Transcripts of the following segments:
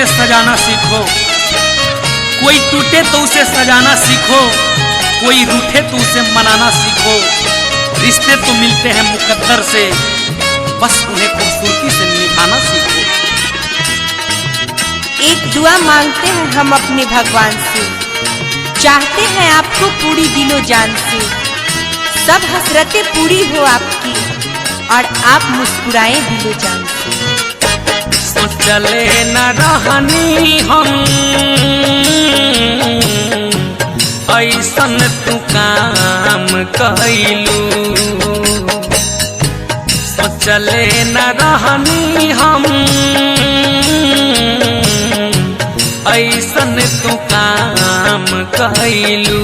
उसे सजाना सीखो, कोई टूटे तो उसे सजाना सीखो, कोई रूठे तो उसे मनाना सीखो। रिश्ते तो मिलते हैं मुकद्दर से, बस उन्हें खूबसूरती से निभाना सीखो। एक दुआ मांगते हैं हम अपने भगवान से, चाहते हैं आपको पूरी दिलो जान से। सब हसरतें पूरी हो आपकी और आप मुस्कुराएं दिलो जान से। सोचले न रहनी हम ऐसन तू काम कइलू, सोचले न रहनी हम ऐसन तू काम कइलू।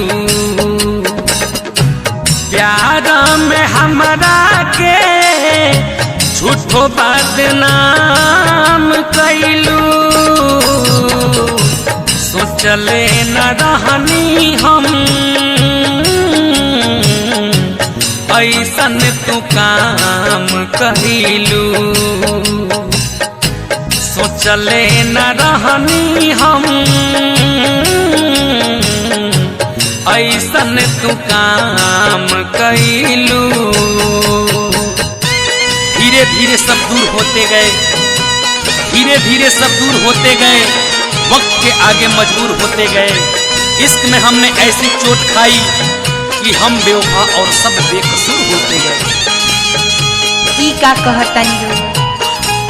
प्यार में हमरा के झूठो बदनाम कइलू, सोचले न रहनी हम ऐसन तू काम कइलू। सोचले न रहनी हम ऐसन तू काम कइलू। धीरे धीरे सब दूर होते गए, धीरे धीरे सब दूर होते गए, वक्त के आगे मजबूर होते गए। इश्क में हमने ऐसी चोट खाई कि हम बेवफा और सब बेकसूर होते गए। ई का कहतनी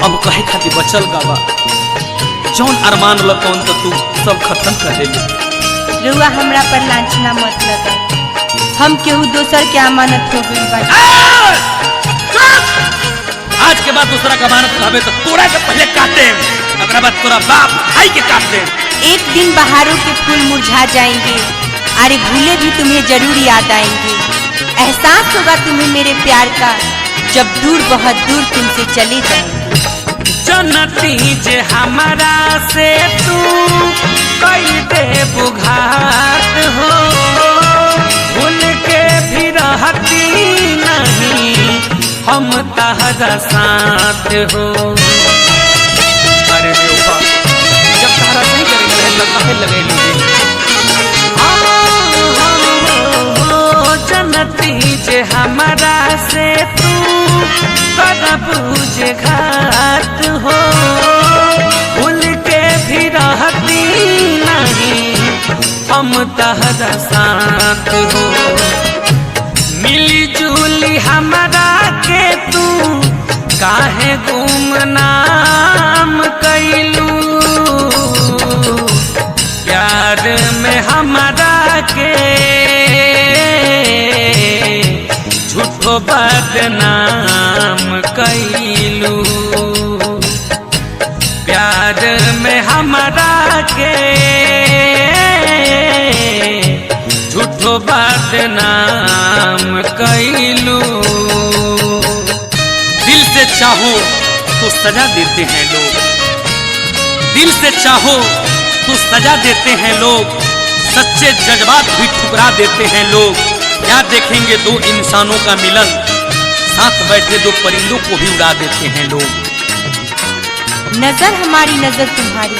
अब कहे खातिर बचल गावा, जौन अरमान लकौन तो तू सब खत्म कर देली। रुआ हमरा पर लांछना मत लगा, हम केहू दोसर के अमानत हो गई बा। आज के बाद दूसरा का अमानत हवे तो तोरा के पहले काटे, अगर बाद तोरा बाप भाई के काट दे। एक दिन बहारों के फूल मुरझा जाएंगे, अरे भूले भी तुम्हें जरूर याद आएंगे। एहसास होगा तुम्हें मेरे प्यार का, जब दूर बहुत दूर तुमसे चले जाएंगे। जनती जे हमारा से तू कई दे बुघात हो, भूल के भी रहती नहीं हम तहरा साथ हो। अरे बेवफा, जब तहरा नहीं करेंगे लगे लगे जनती जे हमारा से तू करब जे घात हो, भूल के भी रहती नहीं हम तहरा साथ हो। मिली जुली हमारा के तू काहे गुमनाम कइलू, प्यार में हमारा के झूठो बदनाम कइलू। प्यार में हमारा के झूठो बदनाम कइलू। दिल से चाहो तो सजा देते हैं लोग, दिल से चाहो तो सजा देते हैं लोग, सच्चे जज्बात भी ठुकरा देते हैं लोग। क्या देखेंगे दो इंसानों का मिलन, साथ बैठे दो परिंदों को भी उड़ा देते हैं लोग। नजर हमारी नजर तुम्हारी,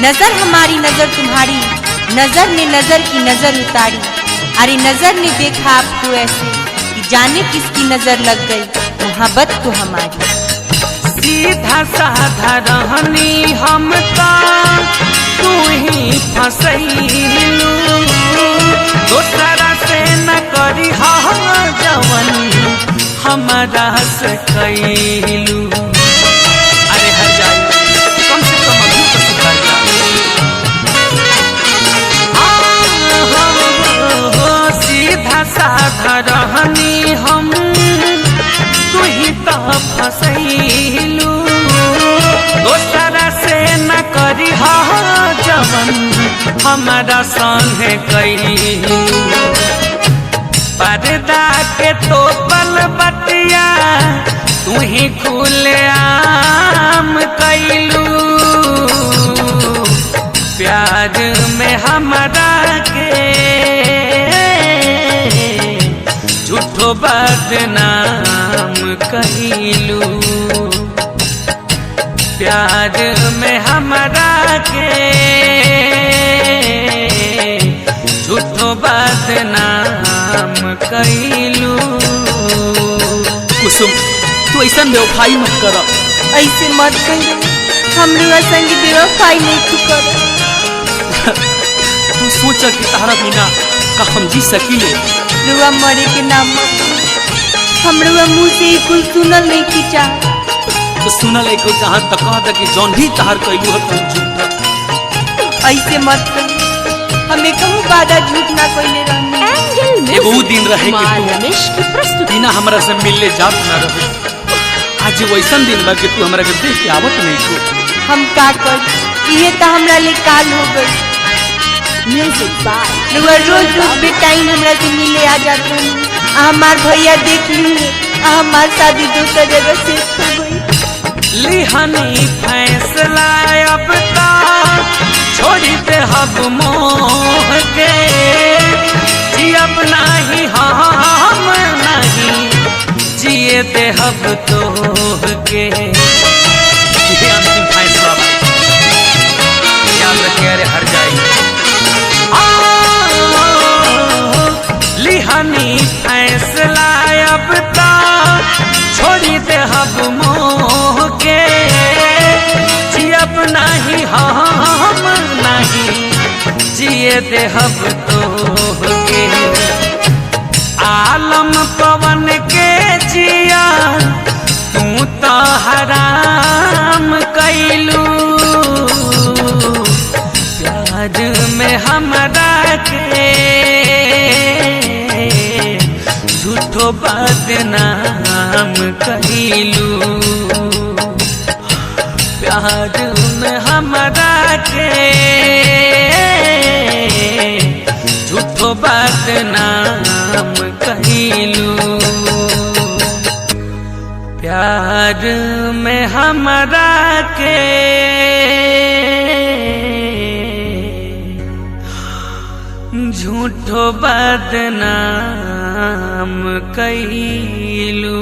नजर हमारी नजर तुम्हारी, नजर ने नजर की नजर उतारी। अरे नजर ने देखा आपको ऐसे कि जाने किसकी नजर लग गई मोहब्बत को हमारी। सीधा साधा रहनी हम तू ही फसैलू, दोसरा से न करी जवन हमारा से कैलू। अरे हर जाए कम से कम अभी तो सुधर जा। सीधा साधा रहनी हम तू ही तो फसैलू, दोसरा से न करी जवन हमारा संगे कैलू। पर्दा के तो पल बतिया तू ही खुलेआम कैलू, प्यार में हमारा के झूठो बदनाम कैलू। प्यार में हमरा के झूठो बदनाम कैलू। कुसुम तू ऐसा बेवफाई मत कर। ऐसे मत कहिए, हमरो संग बेवफाई नहीं तू कर। तू सोच कि तारा बिना का हम जी सकीले। रुआ मरे के नाम मत, हमरो मुंह से ही कुछ सुनल नहीं की चाह। तो सुनल एक जहाँ तक कहा था कि जौन भी तहार कैलू है तुम झूठा। ऐसे मत कहिए, हमें कहूँ वादा झूठ ना कइले रहनी। एगो दिन रहे कि तू बिना हमरा से मिलने जात ना रहे। आज वैसन दिन बा कि तू हमरा के देख के आवत नहीं को। हम का कर, ये तो हमरा ले काल हो गई। रुआ रोज रोज बेटाइम हमरा से मिले आ जाते हैं। हमार भैया देख लिए, हमार शादी दूसरा जगह से हो गई। लिहानी फैसला अब तक छोड़ी दे हब मोह के, जियब नहीं हम नहीं जिए दे हब तोह के। ये अंतिम फैसला याद रखे, अरे हर जाए। लिहानी फैसला अब तक छोड़ी दे हब मोह के, जियब नहीं हम नहीं जिए दे हब तोह के। आलम पवन के जिया तू तो हराम कैलू। प्यार में हमरा के झूठो बदनाम कैलू। प्यार में हमरा के झूठो बदनाम कैलू। प्यार में हमरा के झूठो बदनाम कैलू।